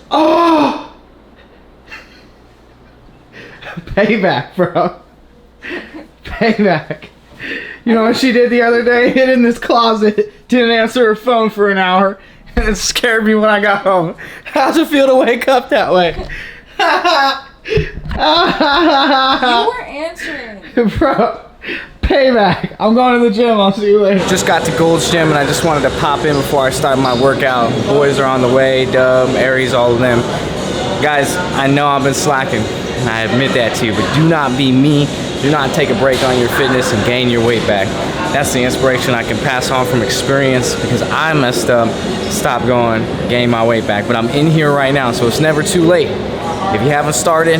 Oh! Payback, bro. Payback. You know what she did the other day? Hid in this closet, didn't answer her phone for an hour, and it scared me when I got home. How's it feel to wake up that way? You weren't answering. Bro, payback. I'm going to the gym. I'll see you later. Just got to Gold's Gym, and I just wanted to pop in before I start my workout. Boys are on the way, Dub, Aries, all of them. Guys, I know I've been slacking, and I admit that to you, but do not be me. Do not take a break on your fitness and gain your weight back. That's the inspiration I can pass on from experience, because I messed up, stopped going, gained my weight back. But I'm in here right now, so it's never too late. If you haven't started,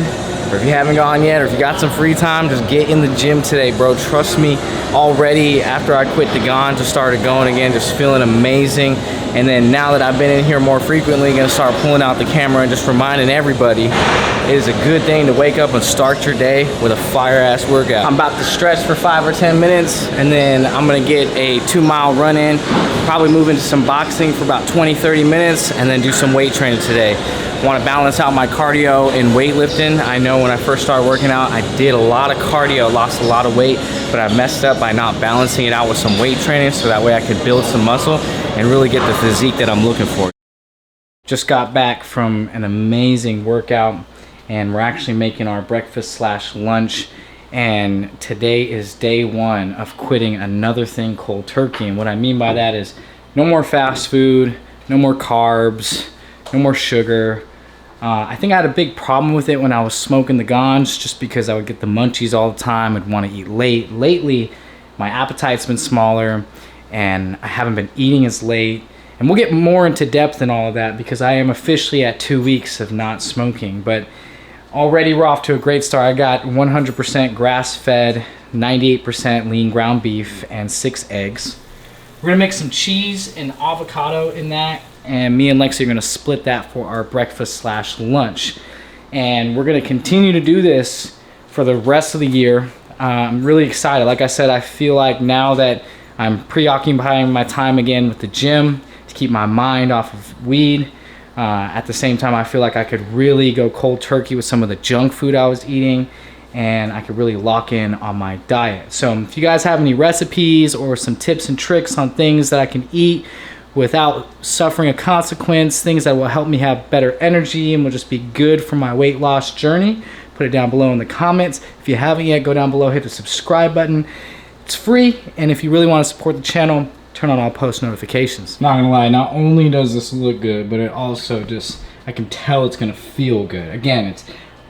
or if you haven't gone yet, or if you got some free time, just get in the gym today, bro. Trust me, already after I quit the Gone, just started going again, just feeling amazing. And then now that I've been in here more frequently, gonna start pulling out the camera and just reminding everybody it is a good thing to wake up and start your day with a fire-ass workout. I'm about to stretch for 5 or 10 minutes, and then I'm gonna get a 2-mile run in, probably move into some boxing for about 20-30 minutes, and then do some weight training today. I want to balance out my cardio and weightlifting. I know when I first started working out, I did a lot of cardio, lost a lot of weight, but I messed up by not balancing it out with some weight training, so that way I could build some muscle and really get the physique that I'm looking for. Just got back from an amazing workout, and we're actually making our breakfast/lunch, and today is day 1 of quitting another thing cold turkey. And what I mean by that is no more fast food, no more carbs, no more sugar. I think I had a big problem with it when I was smoking the Gons, just because I would get the munchies all the time. I'd want to eat late. Lately, my appetite's been smaller, and I haven't been eating as late. And we'll get more into depth in all of that, because I am officially at 2 weeks of not smoking. But already we're off to a great start. I got 100% grass-fed, 98% lean ground beef, and 6 eggs. We're gonna make some cheese and avocado in that, and me and Lexi are gonna split that for our breakfast/lunch. And we're gonna continue to do this for the rest of the year. I'm really excited. Like I said, I feel like now that I'm preoccupying my time again with the gym to keep my mind off of weed, at the same time I feel like I could really go cold turkey with some of the junk food I was eating, and I could really lock in on my diet. So if you guys have any recipes or some tips and tricks on things that I can eat without suffering a consequence, things that will help me have better energy and will just be good for my weight loss journey, put it down below in the comments. If you haven't yet, go down below, hit the subscribe button. It's free, and if you really want to support the channel, turn on all post notifications. Not gonna lie, not only does this look good, but it also just, I can tell it's gonna feel good. Again, it's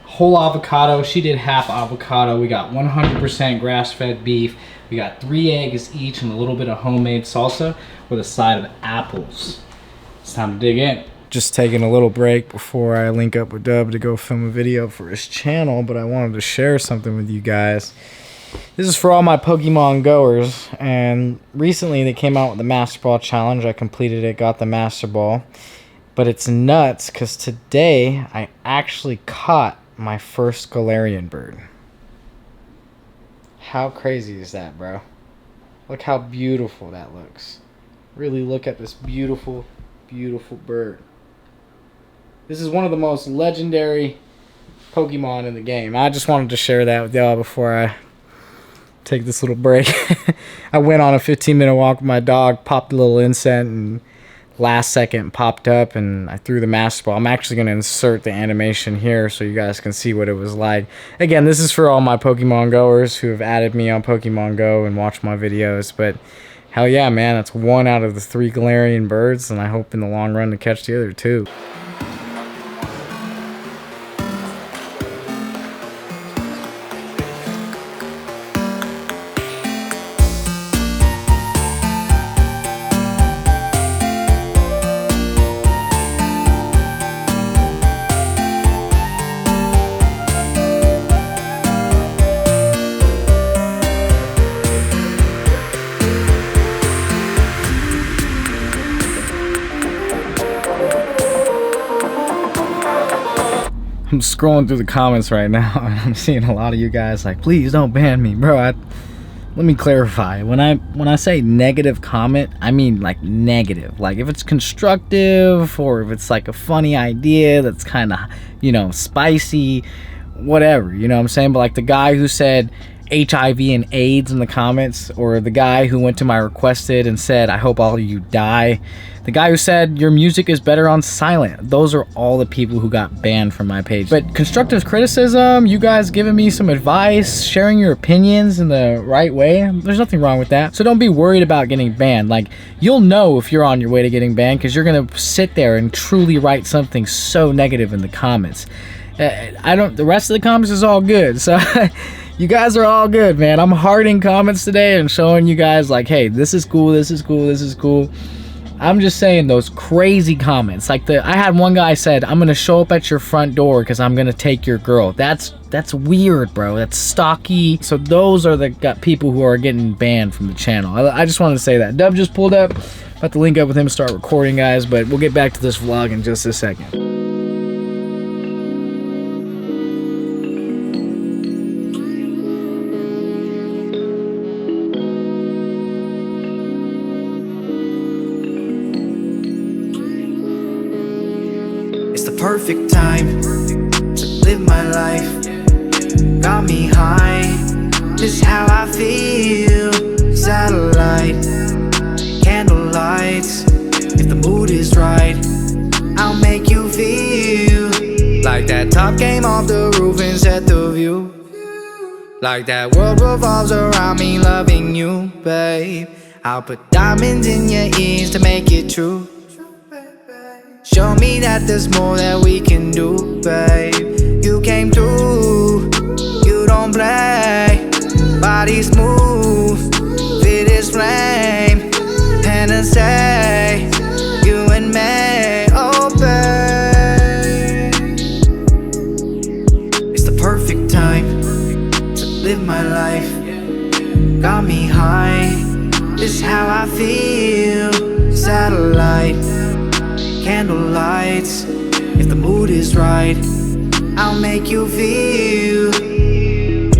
whole avocado. She did half avocado. We got 100% grass-fed beef. We got 3 eggs each and a little bit of homemade salsa with a side of apples. It's time to dig in. Just taking a little break before I link up with Dub to go film a video for his channel, but I wanted to share something with you guys. This is for all my Pokemon goers, and recently they came out with the Master Ball Challenge. I completed it, got the Master Ball, but it's nuts because today I actually caught my first Galarian bird. How crazy is that, bro? Look how beautiful that looks. Really look at this beautiful, beautiful bird. This is one of the most legendary Pokemon in the game. I just wanted to share that with y'all before I take this little break. I went on a 15-minute walk with my dog, popped a little incense, and last second popped up, and I threw the Master Ball. I'm actually going to insert the animation here so you guys can see what it was like. Again, this is for all my Pokemon goers who have added me on Pokemon Go and watched my videos, but hell yeah, man, that's 1 out of the 3 Galarian birds, and I hope in the long run to catch the other 2. I'm scrolling through the comments right now, and I'm seeing a lot of you guys like, please don't ban me, bro. I'm let me clarify. When I say negative comment, I mean like negative. Like if it's constructive or if it's like a funny idea that's kind of, you know, spicy, whatever, you know what I'm saying? But like the guy who said HIV and AIDS in the comments, or the guy who went to my requested and said, I hope all of you die, the guy who said your music is better on silent, those are all the people who got banned from my page. But constructive criticism, you guys giving me some advice, sharing your opinions in the right way, there's nothing wrong with that. So don't be worried about getting banned. Like, you'll know if you're on your way to getting banned because you're gonna sit there and truly write something so negative in the comments. The rest of the comments is all good. So you guys are all good, man. I'm hearting comments today and showing you guys like, hey, this is cool, this is cool, this is cool. I'm just saying those crazy comments. Like I had one guy said, I'm gonna show up at your front door because I'm gonna take your girl. That's weird, bro. That's stocky. So those are the people who are getting banned from the channel. I just wanted to say that. Dub just pulled up. About to link up with him and start recording, guys. But we'll get back to this vlog in just a second. Perfect time to live my life. Got me high, this is how I feel. Satellite, candlelights. If the mood is right, I'll make you feel like that top came off the roof and set the view. Like that world revolves around me, loving you, babe. I'll put diamonds in your ears to make it true. Show me that there's more that we can do, babe. You came through, you don't play. Body smooth, fit is flame. Hennessy, you and me, oh babe. It's the perfect time to live my life. Got me high, this is how I feel. Satellite, candlelights. If the mood is right, I'll make you feel.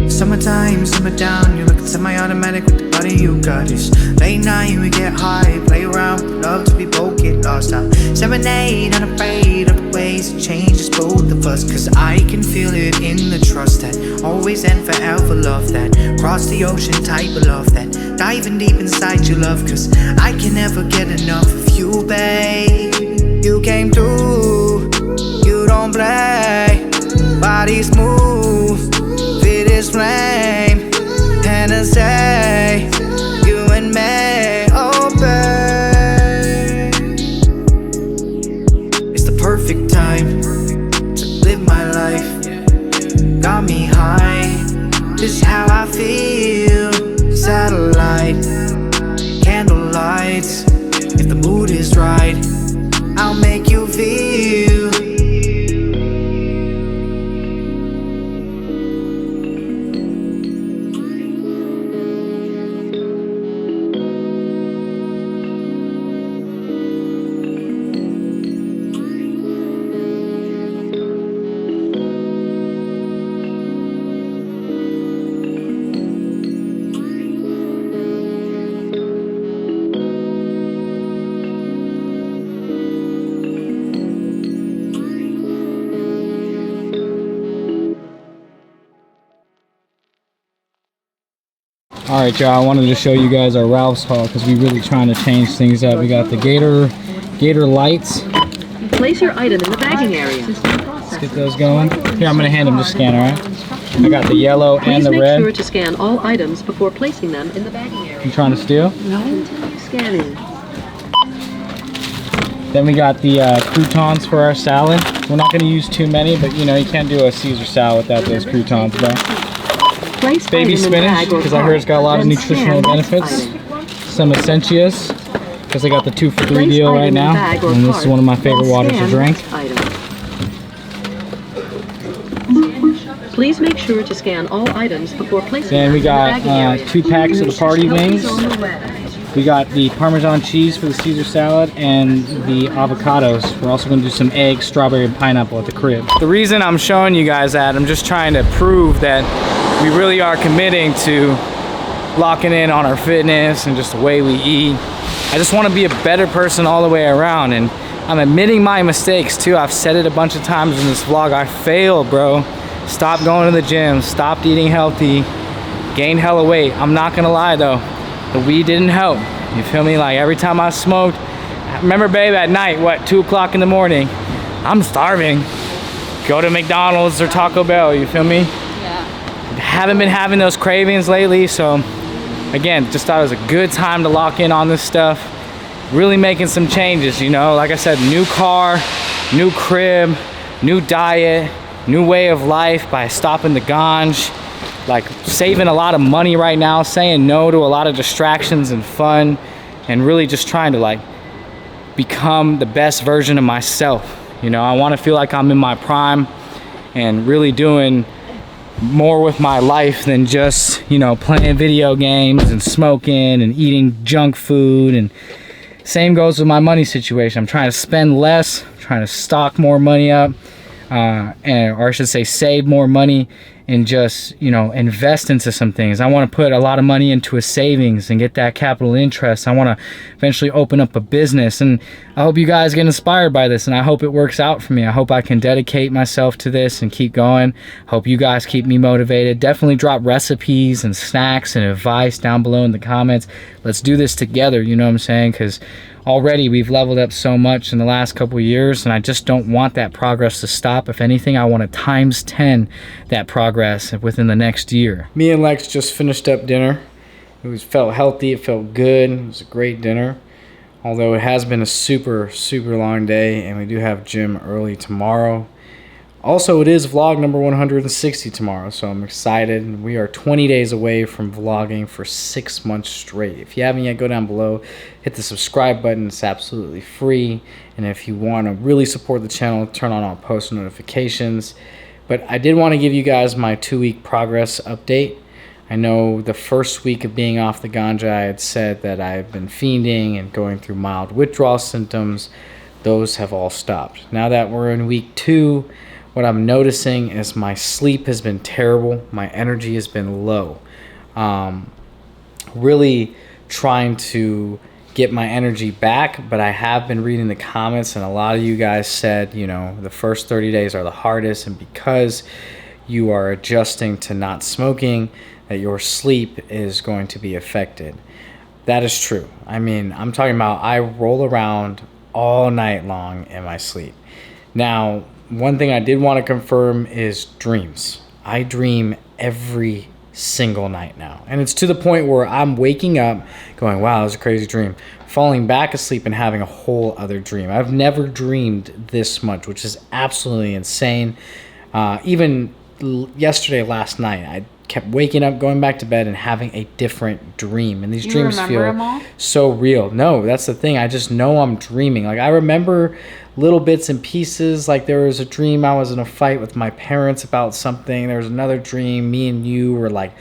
Summertime, simmer down. You're looking semi-automatic with the body you got. It's late night, we get high, play around, love till we both get lost. I'll serenade, unafraid of the ways it changes both of us. Cause I can feel it in the trust that always and forever love that. Cross the ocean type of love that diving deep inside your love. Cause I can never get enough of you, babe. You came through, you don't play. Body smooth, fit is flame. Hennessy, you and me, oh babe. It's the perfect time to live my life. Got me high, this is how I feel. Satellite, candlelights. If the mood is right, I'll make you feel. Alright, y'all, I wanted to show you guys our Ralph's haul because we're really trying to change things up. We got the Gator lights. Place your item in the bagging area. Let's get those going. Here, I'm going to hand them to scan, alright? I got the yellow and the red. Please make sure to scan all items before placing them in the bagging area. You trying to steal? No. Continue scanning. Then we got the croutons for our salad. We're not going to use too many, but you know, you can't do a Caesar salad without those croutons, bro. Baby spinach, because I heard it's got a lot of nutritional benefits. Some Essentias, because I got the 2 for $3 deal right now. And this is one of my favorite waters to drink. Please make sure to scan all items before placing them. Then we got area. 2 packs of the party wings. We got the Parmesan cheese for the Caesar salad and the avocados. We're also going to do some eggs, strawberry, and pineapple at the crib. The reason I'm showing you guys that, I'm just trying to prove that we really are committing to locking in on our fitness and just the way we eat. I just want to be a better person all the way around, and I'm admitting my mistakes too. I've said it a bunch of times in this vlog. I failed, bro. Stopped going to the gym, stopped eating healthy, gained hella weight. I'm not gonna lie though, the weed didn't help. You feel me? Like every time I smoked, remember babe, at night, what, 2 o'clock in the morning, I'm starving. Go to McDonald's or Taco Bell, you feel me? Yeah. Haven't been having those cravings lately, so again, just thought it was a good time to lock in on this stuff. Really making some changes, you know? Like I said, new car, new crib, new diet, new way of life by stopping the ganj. Like saving a lot of money right now, saying no to a lot of distractions and fun, and really just trying to like become the best version of myself. You know, I want to feel like I'm in my prime and really doing more with my life than just, you know, playing video games and smoking and eating junk food. And same goes with my money situation. I'm trying to spend less, trying to stock more money up, or I should say save more money and just, you know, invest into some things. I want to put a lot of money into a savings and get that capital interest. I want to eventually open up a business, and I hope you guys get inspired by this, and I hope it works out for me. I hope I can dedicate myself to this and keep going. Hope you guys keep me motivated. Definitely drop recipes and snacks and advice down below in the comments. Let's do this together, you know what I'm saying? Because already we've leveled up so much in the last couple of years, and I just don't want that progress to stop. If anything, I want to times 10 that progress within the next year. Me and Lex just finished up dinner. It felt healthy, it felt good, it was a great dinner. Although it has been a super long day, and we do have gym early tomorrow. Also, it is vlog number 160 tomorrow, so I'm excited. We are 20 days away from vlogging for 6 months straight. If you haven't yet, go down below, hit the subscribe button. It's absolutely free. And if you want to really support the channel, turn on all post notifications. But I did want to give you guys my 2-week progress update. I know the first week of being off the ganja, I had said that I've been fiending and going through mild withdrawal symptoms. Those have all stopped. Now that we're in week 2, what I'm noticing is my sleep has been terrible. My energy has been low. Really trying to get my energy back, but I have been reading the comments, and a lot of you guys said, you know, the first 30 days are the hardest, and because you are adjusting to not smoking, that your sleep is going to be affected. That is true. I mean, I'm talking about I roll around all night long in my sleep. Now, one thing I did want to confirm is dreams. I dream every single night now. And it's to the point where I'm waking up going, wow, that was a crazy dream. Falling back asleep and having a whole other dream. I've never dreamed this much, which is absolutely insane. Even yesterday, last night, I kept waking up, going back to bed, and having a different dream. And these dreams feel so real. No, that's the thing. I just know I'm dreaming. Like, I remember little bits and pieces. Like, there was a dream I was in a fight with my parents about something. There was another dream me and you were like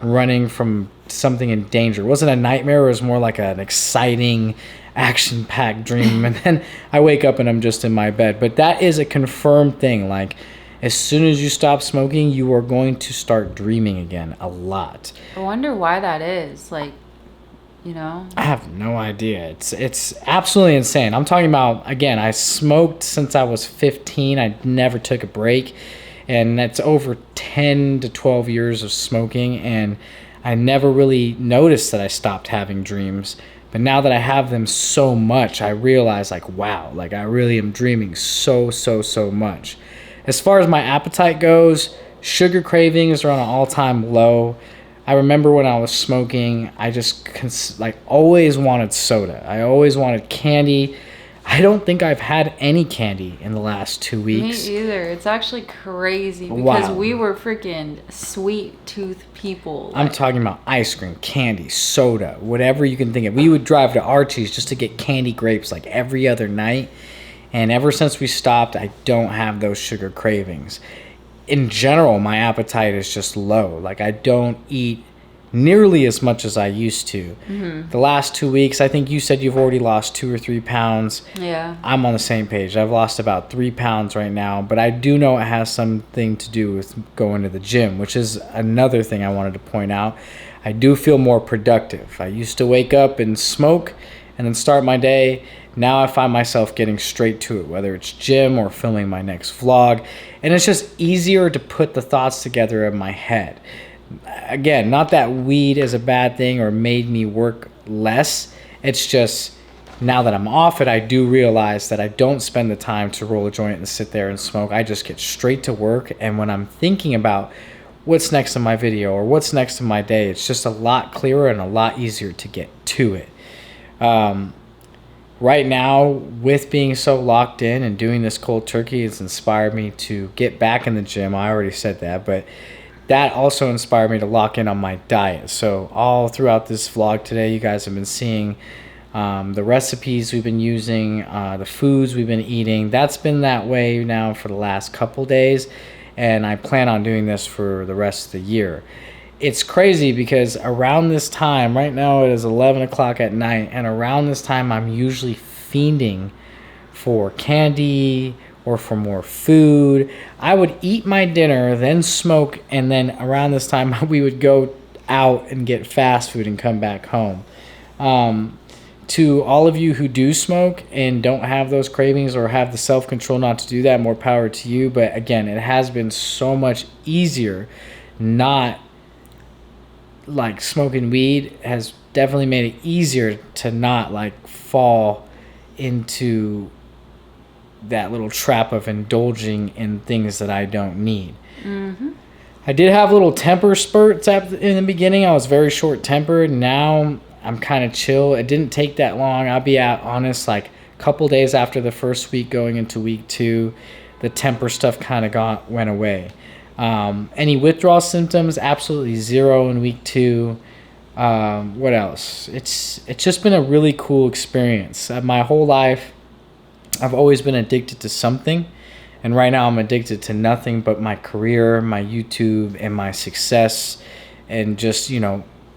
running from something in danger. It wasn't a nightmare. It was more like an exciting, action-packed dream. And then I wake up and I'm just in my bed. But that is a confirmed thing. Like, as soon as you stop smoking, you are going to start dreaming again a lot. I wonder why that is. Like, you know? I have no idea. It's absolutely insane. I'm talking about, again, I smoked since I was 15. I never took a break. And that's over 10 to 12 years of smoking. And I never really noticed that I stopped having dreams. But now that I have them so much, I realize, like, wow, like, I really am dreaming so much. As far as my appetite goes, sugar cravings are on an all-time low. I remember when I was smoking, I just like always wanted soda. I always wanted candy. I don't think I've had any candy in the last 2 weeks. Me either. It's actually crazy because we were freaking sweet tooth people. I'm talking about ice cream, candy, soda, whatever you can think of. We would drive to Archie's just to get candy grapes like every other night. And ever since we stopped, I don't have those sugar cravings. In general, my appetite is just low. Like, I don't eat nearly as much as I used to. Mm-hmm. The last 2 weeks, I think you said you've already lost 2 or 3 pounds. Yeah. I'm on the same page. I've lost about 3 pounds right now, but I do know it has something to do with going to the gym, which is another thing I wanted to point out. I do feel more productive. I used to wake up and smoke and then start my day. Now I find myself getting straight to it, whether it's gym or filming my next vlog. And it's just easier to put the thoughts together in my head. Again, not that weed is a bad thing or made me work less. It's just now that I'm off it, I do realize that I don't spend the time to roll a joint and sit there and smoke. I just get straight to work. And when I'm thinking about what's next in my video or what's next in my day, it's just a lot clearer and a lot easier to get to it. Right now, with being so locked in and doing this cold turkey, it's inspired me to get back in the gym. I already said that, but that also inspired me to lock in on my diet. So all throughout this vlog today, you guys have been seeing the recipes we've been using, the foods we've been eating. That's been that way now for the last couple days, and I plan on doing this for the rest of the year. It's crazy because around this time, right now it is 11 o'clock at night, and around this time I'm usually fiending for candy or for more food. I would eat my dinner, then smoke, and then around this time we would go out and get fast food and come back home. To all of you who do smoke and don't have those cravings or have the self-control not to do that, more power to you. But again, it has been so much easier. Not like smoking weed has definitely made it easier to not like fall into that little trap of indulging in things that I don't need. I did have little temper spurts in the beginning. I was very short-tempered. Now I'm kind of chill. It didn't take that long. I'll be honest, like a couple days after the first week going into week 2, the temper stuff kind of went away. Any withdrawal symptoms? Absolutely zero in week 2. What else? It's just been a really cool experience. My whole life, I've always been addicted to something. And right now I'm addicted to nothing but my career, my YouTube, and my success, and just,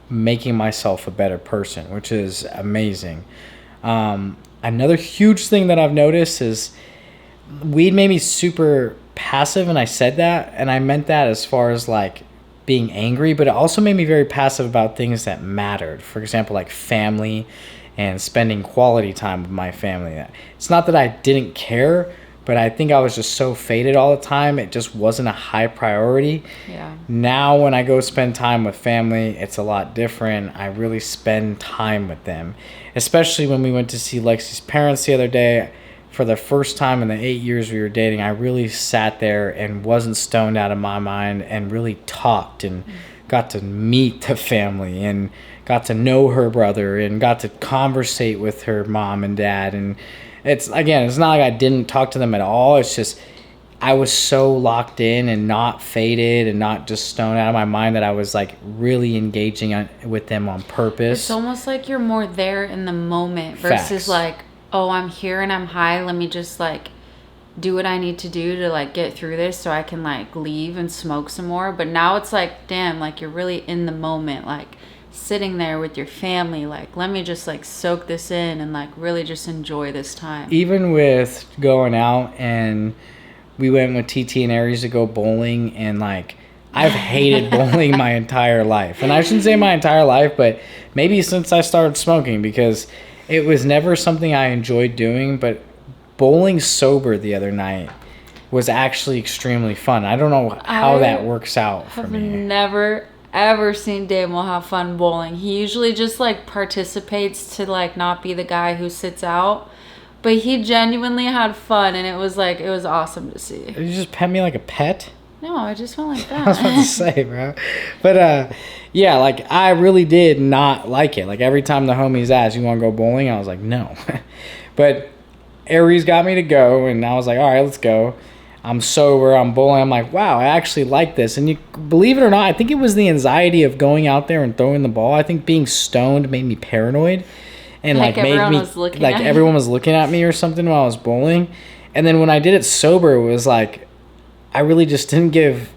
making myself a better person, which is amazing. Another huge thing that I've noticed is weed made me super passive, and I said that, and I meant that as far as like being angry, but it also made me very passive about things that mattered. For example, like family and spending quality time with my family. It's not that I didn't care, but I think I was just so faded all the time. It just wasn't a high priority. Yeah. Now when I go spend time with family, it's a lot different. I really spend time with them, especially when we went to see Lexi's parents the other day. For the first time in the 8 years we were dating, I really sat there and wasn't stoned out of my mind and really talked and got to meet the family and got to know her brother and got to conversate with her mom and dad. And it's not like I didn't talk to them at all. It's just I was so locked in and not faded and not just stoned out of my mind that I was like really engaging with them on purpose. It's almost like you're more there in the moment versus Facts. like, oh, I'm here and I'm high. Let me just like do what I need to do to like get through this so I can like leave and smoke some more. But now it's like, damn, like you're really in the moment, like sitting there with your family. Like, let me just like soak this in and like really just enjoy this time. Even with going out, and we went with TT and Aries to go bowling, and like I've hated bowling my entire life. And I shouldn't say my entire life, but maybe since I started smoking, because it was never something I enjoyed doing. But bowling sober the other night was actually extremely fun. I don't know how that works out for me. I've never ever seen Damo have fun bowling. He usually just like participates to like not be the guy who sits out. But he genuinely had fun, and it was awesome to see. Did you just pet me like a pet? No, I just went like that. I was about to say, bro. But yeah, like I really did not like it. Like every time the homies asked, you want to go bowling? I was like, no. But Aries got me to go, and I was like, all right, let's go. I'm sober, I'm bowling. I'm like, wow, I actually like this. And you believe it or not, I think it was the anxiety of going out there and throwing the ball. I think being stoned made me paranoid, and like made me like everyone was looking at me or something while I was bowling. And then when I did it sober, it was like I really just didn't give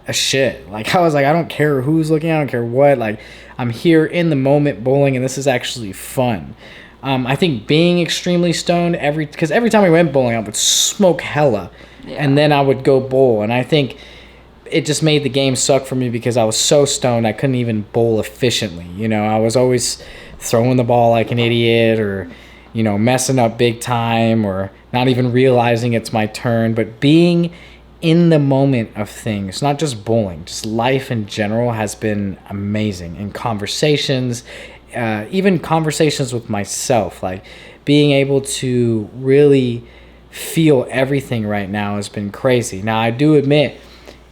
a shit. Like I was like, I don't care who's looking, I don't care what. Like I'm here in the moment bowling, and this is actually fun. I think being extremely stoned because every time we went bowling, I would smoke hella. Yeah. And then I would go bowl. And I think it just made the game suck for me because I was so stoned I couldn't even bowl efficiently. You know, I was always throwing the ball like an idiot, or, you know, messing up big time, or not even realizing it's my turn. But being in the moment of things, not just bowling, just life in general, has been amazing. And conversations, even conversations with myself, like being able to really feel everything right now has been crazy. Now, I do admit,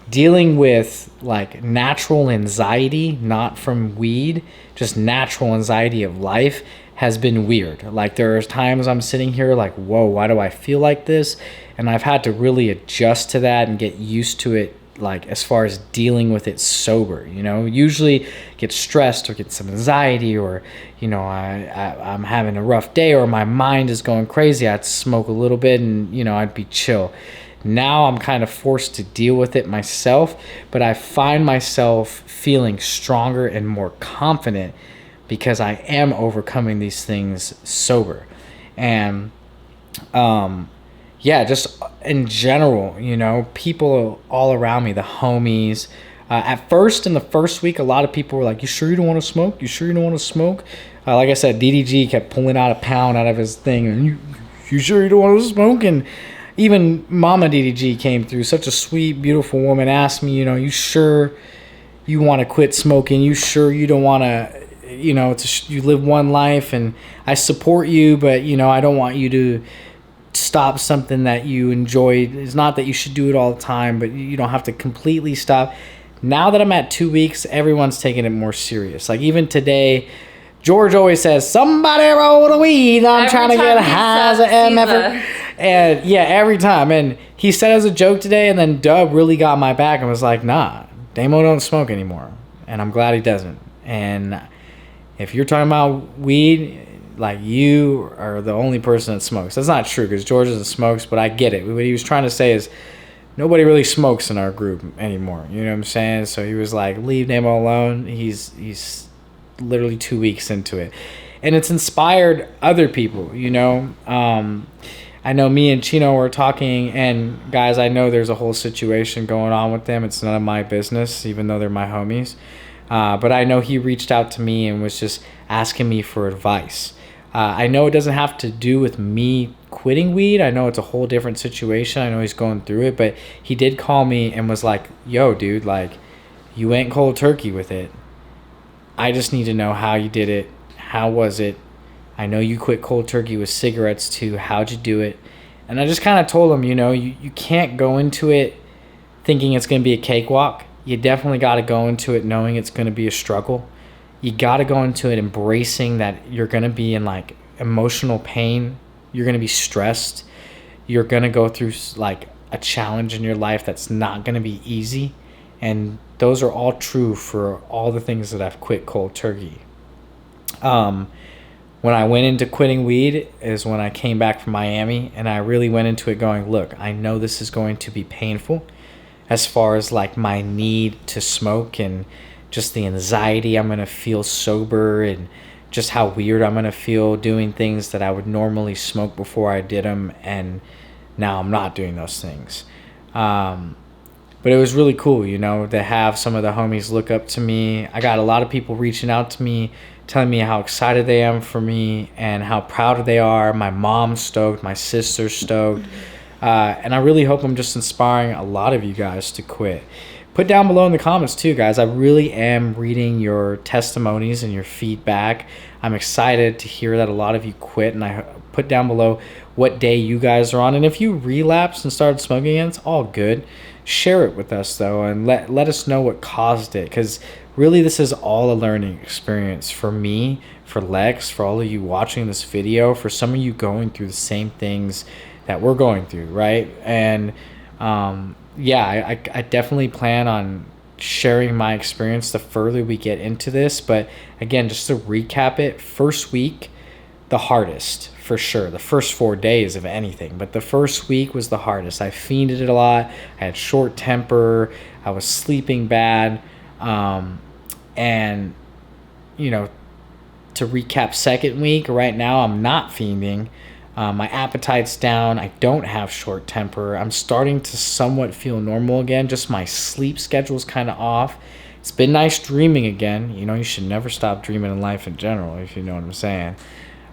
dealing with like natural anxiety, not from weed, just natural anxiety of life, has been weird. Like, there are times I'm sitting here like, whoa, why do I feel like this? And I've had to really adjust to that and get used to it, like as far as dealing with it sober. You know, usually get stressed or get some anxiety, or, you know, I'm having a rough day, or my mind is going crazy, I'd smoke a little bit and, you know, I'd be chill. Now I'm kind of forced to deal with it myself, but I find myself feeling stronger and more confident because I am overcoming these things sober. And yeah, just in general, you know, people all around me, the homies. At first, in the first week, a lot of people were like, you sure you don't want to smoke? You sure you don't want to smoke? Like I said, DDG kept pulling out a pound out of his thing. And you sure you don't want to smoke? And even Mama DDG came through, such a sweet, beautiful woman, asked me, you know, you sure you want to quit smoking? You sure you don't want to, you know, you live one life, and I support you, but, you know, I don't want you to stop something that you enjoy. It's not that you should do it all the time, but you don't have to completely stop. Now that I'm at 2 weeks, everyone's taking it more serious. Like, even today, George always says, somebody roll the weed. I'm trying to get high as an MF. And yeah, every time. And he said as a joke today, and then Dub really got my back and was like, nah, Damo don't smoke anymore. And I'm glad he doesn't. And if you're talking about weed, like, you are the only person that smokes. That's not true, because George doesn't smoke, but I get it. What he was trying to say is, nobody really smokes in our group anymore. You know what I'm saying? So he was like, leave Damo alone. He's literally 2 weeks into it. And it's inspired other people, you know. I know me and Chino were talking, and guys, I know there's a whole situation going on with them. It's none of my business, even though they're my homies. But I know he reached out to me and was just asking me for advice. I know it doesn't have to do with me quitting weed. I know it's a whole different situation. I know he's going through it, but he did call me and was like, yo, dude, like, you went cold turkey with it. I just need to know how you did it. How was it? I know you quit cold turkey with cigarettes too. How'd you do it? And I just kind of told him, you know, you can't go into it thinking it's going to be a cakewalk. You definitely got to go into it knowing it's going to be a struggle. You got to go into it embracing that you're going to be in like emotional pain. You're going to be stressed. You're going to go through like a challenge in your life that's not going to be easy. And those are all true for all the things that I've quit cold turkey. When I went into quitting weed is when I came back from Miami, and I really went into it going, look, I know this is going to be painful as far as like my need to smoke and just the anxiety I'm going to feel sober, and just how weird I'm going to feel doing things that I would normally smoke before I did them, and now I'm not doing those things. But it was really cool, you know, to have some of the homies look up to me. I got a lot of people reaching out to me, telling me how excited they am for me and how proud they are. My mom's stoked, my sister's stoked. And I really hope I'm just inspiring a lot of you guys to quit. Put down below in the comments too, guys. I really am reading your testimonies and your feedback. I'm excited to hear that a lot of you quit, and I put down below what day you guys are on. And if you relapsed and started smoking again, it's all good. Share it with us though, and let us know what caused it, because really this is all a learning experience for me, for Lex, for all of you watching this video, for some of you going through the same things that we're going through, right? And yeah, I definitely plan on sharing my experience the further we get into this. But again, just to recap it, first week, the hardest for sure. The first 4 days of anything, but the first week was the hardest. I fiended it a lot. I had short temper. I was sleeping bad. And you know, to recap second week, right now I'm not fiending. My appetite's down. I don't have short temper. I'm starting to somewhat feel normal again. Just my sleep schedule's kind of off. It's been nice dreaming again. You know, you should never stop dreaming in life in general, if you know what I'm saying.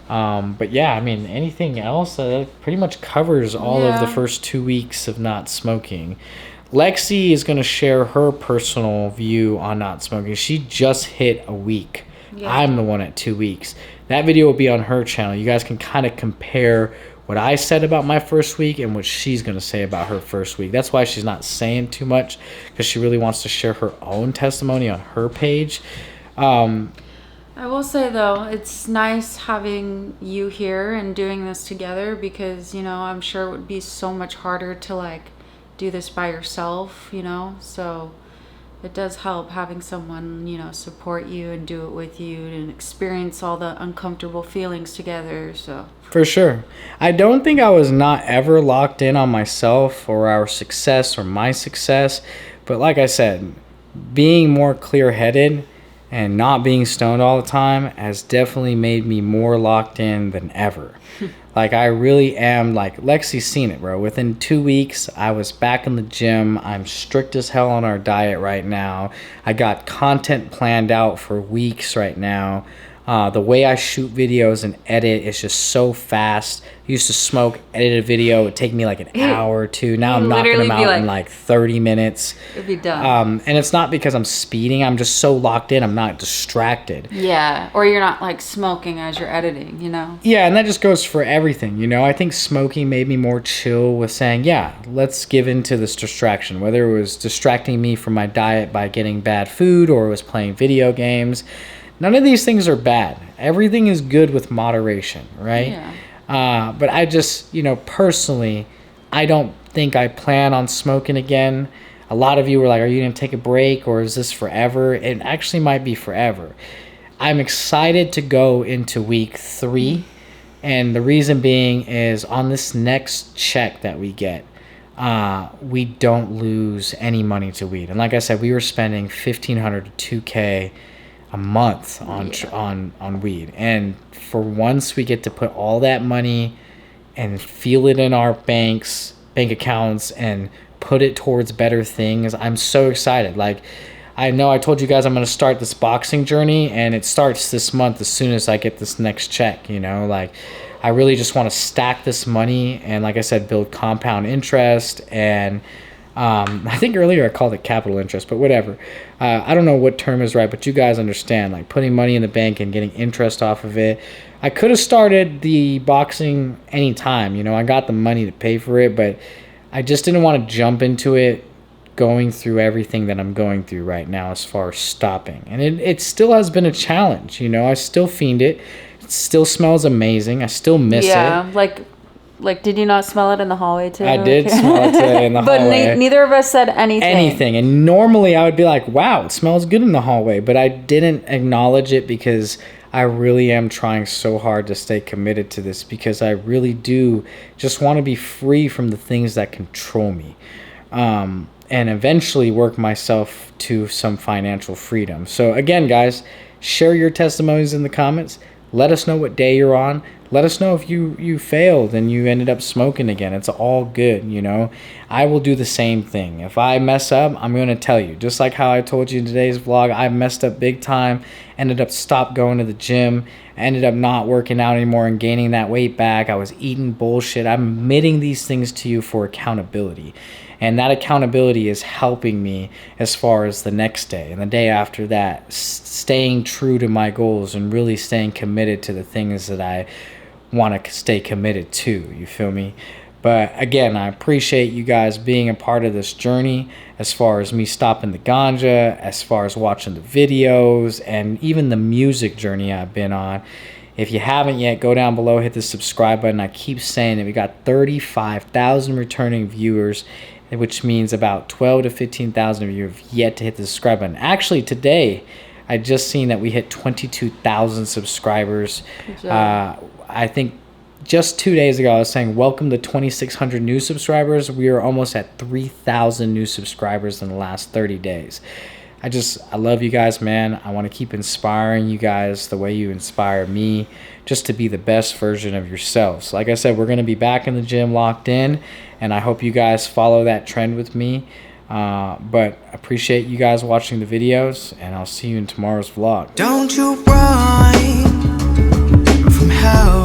But yeah, I mean, anything else that pretty much covers all of the first 2 weeks of not smoking. Lexi is going to share her personal view on not smoking. She just hit a week. Yeah. I'm the one at 2 weeks. That video will be on her channel. You guys can kind of compare what I said about my first week and what she's going to say about her first week. That's why she's not saying too much, because she really wants to share her own testimony on her page. I will say, though, it's nice having you here and doing this together, because, you know, I'm sure it would be so much harder to, like, do this by yourself, you know? So it does help having someone, you know, support you and do it with you and experience all the uncomfortable feelings together. So for sure. I don't think I was not ever locked in on myself or our success or my success. But like I said, being more clear-headed and not being stoned all the time has definitely made me more locked in than ever. Like, I really am, like, Lexi's seen it, bro. Within 2 weeks, I was back in the gym. I'm strict as hell on our diet right now. I got content planned out for weeks right now. The way I shoot videos and edit is just so fast. I used to smoke, edit a video. It would take me like an hour or two. Now I'm knocking them out in like 30 minutes. It'd be done. And it's not because I'm speeding. I'm just so locked in. I'm not distracted. Yeah. Or you're not like smoking as you're editing, you know? Yeah, and that just goes for everything, you know? I think smoking made me more chill with saying, yeah, let's give into this distraction. Whether it was distracting me from my diet by getting bad food or it was playing video games. None of these things are bad. Everything is good with moderation, right? Yeah. But I just, you know, personally, I don't think I plan on smoking again. A lot of you were like, are you going to take a break or is this forever? It actually might be forever. I'm excited to go into week 3. And the reason being is on this next check that we get, we don't lose any money to weed. And like I said, we were spending $1,500 to $2,000 a month on weed, and for once we get to put all that money and feel it in our bank accounts and put it towards better things. I'm so excited. Like, I know I told you guys I'm going to start this boxing journey, and it starts this month as soon as I get this next check, you know? Like, I really just want to stack this money and, like I said, build compound interest. And I think earlier I called it capital interest, but whatever. I don't know what term is right, but you guys understand, like putting money in the bank and getting interest off of it. I could have started the boxing anytime, you know, I got the money to pay for it, but I just didn't want to jump into it going through everything that I'm going through right now as far as stopping. And it still has been a challenge, you know, I still fiend it. It still smells amazing. I still miss it. Yeah, like, did you not smell it in the hallway too? I did smell it today in the hallway. But neither of us said anything. And normally I would be like, wow, it smells good in the hallway. But I didn't acknowledge it because I really am trying so hard to stay committed to this, because I really do just want to be free from the things that control me. And eventually work myself to some financial freedom. So again, guys, share your testimonies in the comments. Let us know what day you're on. Let us know if you failed and you ended up smoking again. It's all good, you know. I will do the same thing. If I mess up, I'm going to tell you. Just like how I told you in today's vlog, I messed up big time, ended up stopped going to the gym, ended up not working out anymore and gaining that weight back. I was eating bullshit. I'm admitting these things to you for accountability. And that accountability is helping me as far as the next day and the day after that, staying true to my goals and really staying committed to the things that I want to stay committed to. You feel me? But again, I appreciate you guys being a part of this journey, as far as me stopping the ganja, as far as watching the videos, and even the music journey I've been on. If you haven't yet, go down below, hit the subscribe button. I keep saying that we got 35,000 returning viewers, which means about 12 to 15,000 of you have yet to hit the subscribe button. Actually, today, I just seen that we hit 22,000 subscribers. I think just 2 days ago, I was saying, welcome to 2,600 new subscribers. We are almost at 3,000 new subscribers in the last 30 days. I love you guys, man. I want to keep inspiring you guys the way you inspire me, just to be the best version of yourselves. Like I said, we're going to be back in the gym locked in, and I hope you guys follow that trend with me. But appreciate you guys watching the videos, and I'll see you in tomorrow's vlog. Don't you run from hell.